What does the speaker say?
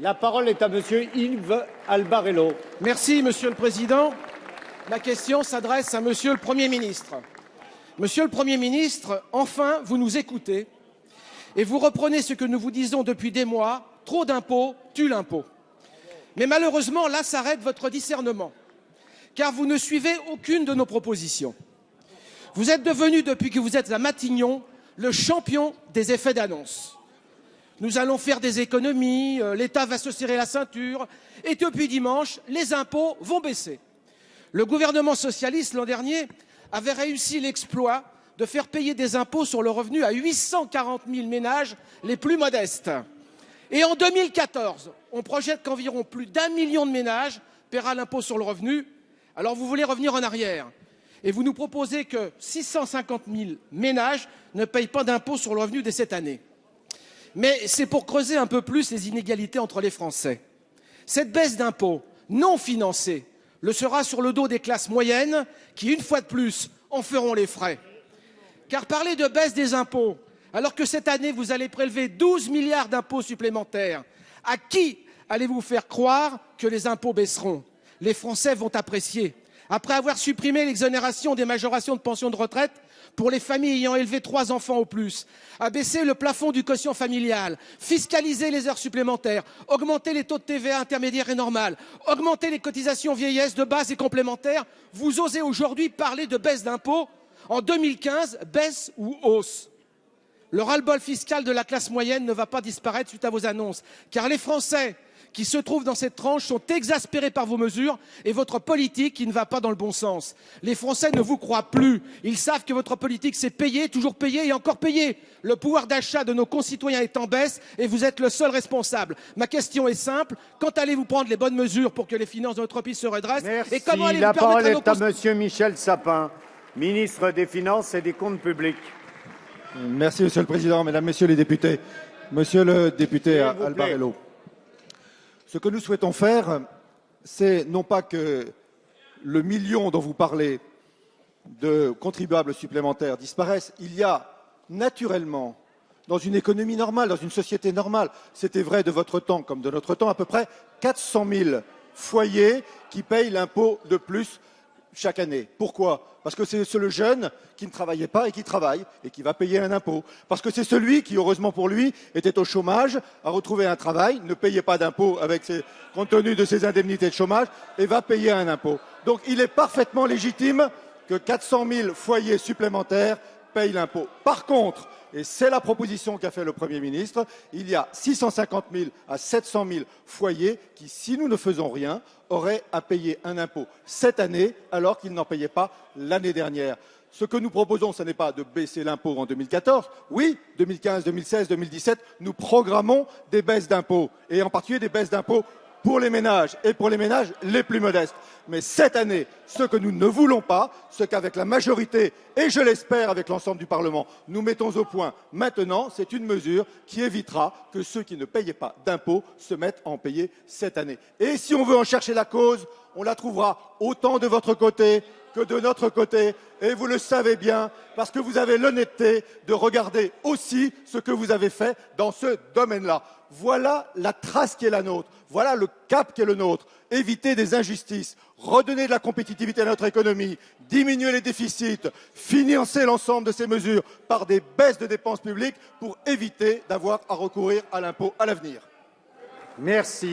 La parole est à monsieur Yves Albarello. Merci, Monsieur le Président. Ma question s'adresse à Monsieur le Premier ministre. Monsieur le Premier ministre, enfin, vous nous écoutez et vous reprenez ce que nous vous disons depuis des mois, trop d'impôts tue l'impôt. Mais malheureusement, là s'arrête votre discernement, car vous ne suivez aucune de nos propositions. Vous êtes devenu, depuis que vous êtes à Matignon, le champion des effets d'annonce. Nous allons faire des économies, l'État va se serrer la ceinture, et depuis dimanche, les impôts vont baisser. Le gouvernement socialiste, l'an dernier, avait réussi l'exploit de faire payer des impôts sur le revenu à 840 000 ménages les plus modestes. Et en 2014, on projette qu'environ plus d'1 million de ménages paiera l'impôt sur le revenu. Alors vous voulez revenir en arrière et vous nous proposez que 650 000 ménages ne payent pas d'impôt sur le revenu dès cette année. Mais c'est pour creuser un peu plus les inégalités entre les Français. Cette baisse d'impôts non financée le sera sur le dos des classes moyennes qui, une fois de plus, en feront les frais. Car parler de baisse des impôts, alors que cette année, vous allez prélever 12 milliards d'impôts supplémentaires, à qui allez-vous faire croire que les impôts baisseront? Les Français vont apprécier. Après avoir supprimé l'exonération des majorations de pension de retraite pour les familles ayant élevé 3 enfants au plus, abaisser le plafond du quotient familial, fiscaliser les heures supplémentaires, augmenter les taux de TVA intermédiaire et normal, augmenter les cotisations vieillesse de base et complémentaires, vous osez aujourd'hui parler de baisse d'impôts? En 2015, baisse ou hausse? Le ras-le-bol fiscal de la classe moyenne ne va pas disparaître suite à vos annonces, car les Français qui se trouvent dans cette tranche sont exaspérés par vos mesures et votre politique qui ne va pas dans le bon sens. Les Français ne vous croient plus. Ils savent que votre politique, c'est payer, toujours payer et encore payer. Le pouvoir d'achat de nos concitoyens est en baisse et vous êtes le seul responsable. Ma question est simple. Quand allez-vous prendre les bonnes mesures pour que les finances de notre pays se redressent? Merci. Et comment allez-vous La parole permettre à est à monsieur Michel Sapin, ministre des Finances et des Comptes publics. Merci, Monsieur le Président, Mesdames, Messieurs les députés. Monsieur le député vous Albarello, ce que nous souhaitons faire, c'est non pas que le million dont vous parlez de contribuables supplémentaires disparaisse. Il y a naturellement, dans une économie normale, dans une société normale, c'était vrai de votre temps comme de notre temps, à peu près 400 000 foyers qui payent l'impôt de plus chaque année. Pourquoi? Parce que c'est le jeune qui ne travaillait pas et qui travaille et qui va payer un impôt. Parce que c'est celui qui, heureusement pour lui, était au chômage, a retrouvé un travail, ne payait pas d'impôt compte tenu de ses indemnités de chômage et va payer un impôt. Donc il est parfaitement légitime que 400 000 foyers supplémentaires payent l'impôt. Par contre, et c'est la proposition qu'a fait le Premier ministre, il y a 650 000 à 700 000 foyers qui, si nous ne faisons rien, auraient à payer un impôt cette année alors qu'ils n'en payaient pas l'année dernière. Ce que nous proposons, ce n'est pas de baisser l'impôt en 2014. Oui, 2015, 2016, 2017, nous programmons des baisses d'impôts, et en particulier des baisses d'impôts pour les ménages et pour les ménages les plus modestes. Mais cette année, ce que nous ne voulons pas, ce qu'avec la majorité, et je l'espère avec l'ensemble du Parlement, nous mettons au point maintenant, c'est une mesure qui évitera que ceux qui ne payaient pas d'impôts se mettent à en payer cette année. Et si on veut en chercher la cause, on la trouvera autant de votre côté que de notre côté, et vous le savez bien, parce que vous avez l'honnêteté de regarder aussi ce que vous avez fait dans ce domaine-là. Voilà la trace qui est la nôtre, voilà le cap qui est le nôtre. Éviter des injustices, redonner de la compétitivité à notre économie, diminuer les déficits, financer l'ensemble de ces mesures par des baisses de dépenses publiques pour éviter d'avoir à recourir à l'impôt à l'avenir. Merci.